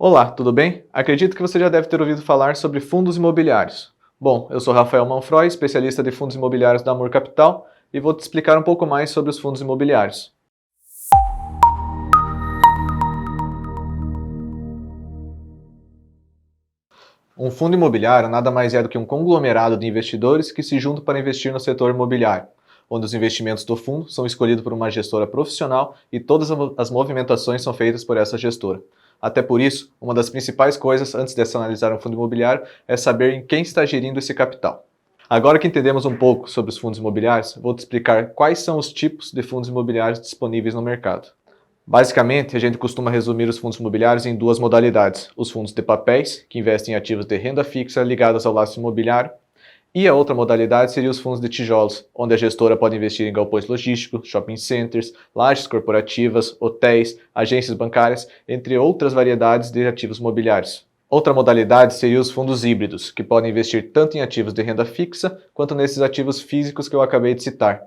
Olá, tudo bem? Acredito que você já deve ter ouvido falar sobre fundos imobiliários. Bom, eu sou Rafael Manfroy, especialista de fundos imobiliários da Amor Capital, e vou te explicar um pouco mais sobre os fundos imobiliários. Um fundo imobiliário nada mais é do que um conglomerado de investidores que se juntam para investir no setor imobiliário, onde os investimentos do fundo são escolhidos por uma gestora profissional e todas as movimentações são feitas por essa gestora. Até por isso, uma das principais coisas antes de se analisar um fundo imobiliário é saber em quem está gerindo esse capital. Agora que entendemos um pouco sobre os fundos imobiliários, vou te explicar quais são os tipos de fundos imobiliários disponíveis no mercado. Basicamente, a gente costuma resumir os fundos imobiliários em duas modalidades: os fundos de papéis, que investem em ativos de renda fixa ligados ao laço imobiliário, e a outra modalidade seria os fundos de tijolos, onde a gestora pode investir em galpões logísticos, shopping centers, lajes corporativas, hotéis, agências bancárias, entre outras variedades de ativos imobiliários. Outra modalidade seria os fundos híbridos, que podem investir tanto em ativos de renda fixa quanto nesses ativos físicos que eu acabei de citar.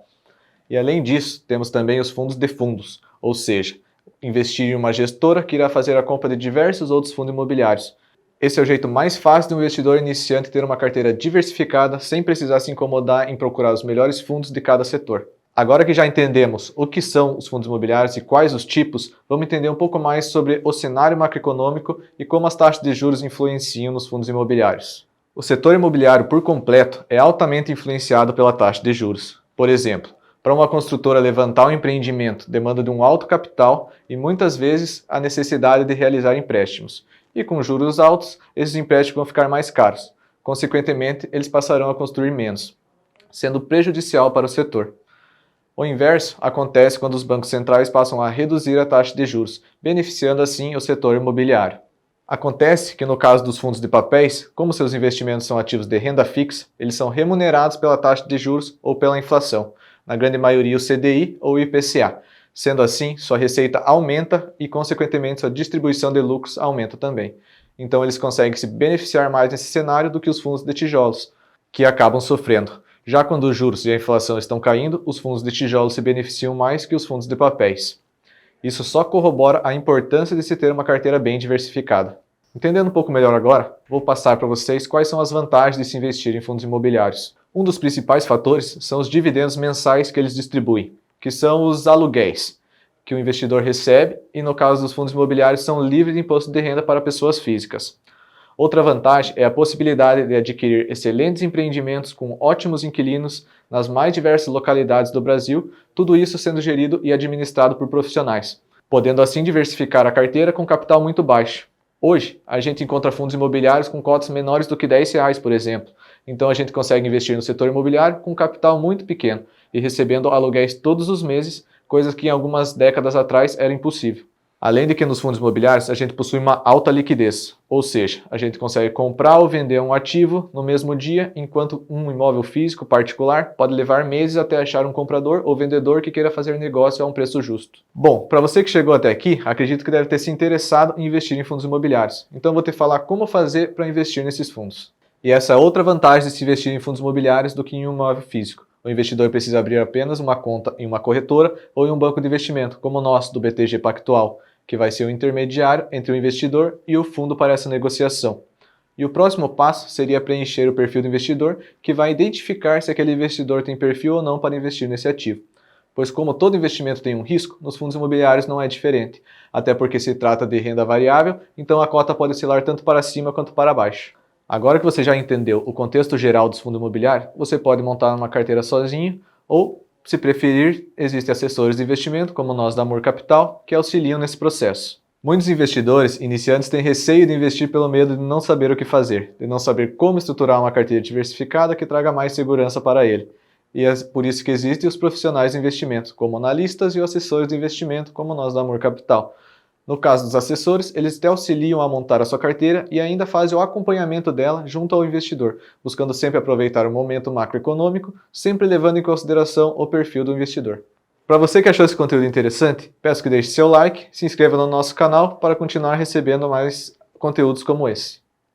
E além disso, temos também os fundos de fundos, ou seja, investir em uma gestora que irá fazer a compra de diversos outros fundos imobiliários. Esse é o jeito mais fácil de um investidor iniciante ter uma carteira diversificada sem precisar se incomodar em procurar os melhores fundos de cada setor. Agora que já entendemos o que são os fundos imobiliários e quais os tipos, vamos entender um pouco mais sobre o cenário macroeconômico e como as taxas de juros influenciam nos fundos imobiliários. O setor imobiliário por completo é altamente influenciado pela taxa de juros. Por exemplo, para uma construtora levantar um empreendimento demanda de um alto capital e muitas vezes a necessidade de realizar empréstimos. E com juros altos, esses empréstimos vão ficar mais caros. Consequentemente, eles passarão a construir menos, sendo prejudicial para o setor. O inverso acontece quando os bancos centrais passam a reduzir a taxa de juros, beneficiando assim o setor imobiliário. Acontece que no caso dos fundos de papéis, como seus investimentos são ativos de renda fixa, eles são remunerados pela taxa de juros ou pela inflação, na grande maioria o CDI ou o IPCA. Sendo assim, sua receita aumenta e, consequentemente, sua distribuição de lucros aumenta também. Então, eles conseguem se beneficiar mais nesse cenário do que os fundos de tijolos, que acabam sofrendo. Já quando os juros e a inflação estão caindo, os fundos de tijolos se beneficiam mais que os fundos de papéis. Isso só corrobora a importância de se ter uma carteira bem diversificada. Entendendo um pouco melhor agora, vou passar para vocês quais são as vantagens de se investir em fundos imobiliários. Um dos principais fatores são os dividendos mensais que eles distribuem, que são os aluguéis que o investidor recebe e, no caso dos fundos imobiliários, são livres de imposto de renda para pessoas físicas. Outra vantagem é a possibilidade de adquirir excelentes empreendimentos com ótimos inquilinos nas mais diversas localidades do Brasil, tudo isso sendo gerido e administrado por profissionais, podendo assim diversificar a carteira com capital muito baixo. Hoje, a gente encontra fundos imobiliários com cotas menores do que R$ 10, por exemplo. Então a gente consegue investir no setor imobiliário com capital muito pequeno e recebendo aluguéis todos os meses, coisas que em algumas décadas atrás era impossível. Além de que nos fundos imobiliários a gente possui uma alta liquidez, ou seja, a gente consegue comprar ou vender um ativo no mesmo dia, enquanto um imóvel físico particular pode levar meses até achar um comprador ou vendedor que queira fazer negócio a um preço justo. Bom, para você que chegou até aqui, acredito que deve ter se interessado em investir em fundos imobiliários, então vou te falar como fazer para investir nesses fundos. E essa é outra vantagem de se investir em fundos imobiliários do que em um imóvel físico. O investidor precisa abrir apenas uma conta em uma corretora ou em um banco de investimento, como o nosso, do BTG Pactual, que vai ser o intermediário entre o investidor e o fundo para essa negociação. E o próximo passo seria preencher o perfil do investidor, que vai identificar se aquele investidor tem perfil ou não para investir nesse ativo. Pois como todo investimento tem um risco, nos fundos imobiliários não é diferente, até porque se trata de renda variável, então a cota pode oscilar tanto para cima quanto para baixo. Agora que você já entendeu o contexto geral dos fundos imobiliários, você pode montar uma carteira sozinho ou, se preferir, existem assessores de investimento, como nós da Amor Capital, que auxiliam nesse processo. Muitos investidores iniciantes têm receio de investir pelo medo de não saber o que fazer, de não saber como estruturar uma carteira diversificada que traga mais segurança para ele. E é por isso que existem os profissionais de investimento, como analistas e os assessores de investimento, como nós da Amor Capital. No caso dos assessores, eles te auxiliam a montar a sua carteira e ainda fazem o acompanhamento dela junto ao investidor, buscando sempre aproveitar o momento macroeconômico, sempre levando em consideração o perfil do investidor. Para você que achou esse conteúdo interessante, peço que deixe seu like, se inscreva no nosso canal para continuar recebendo mais conteúdos como esse.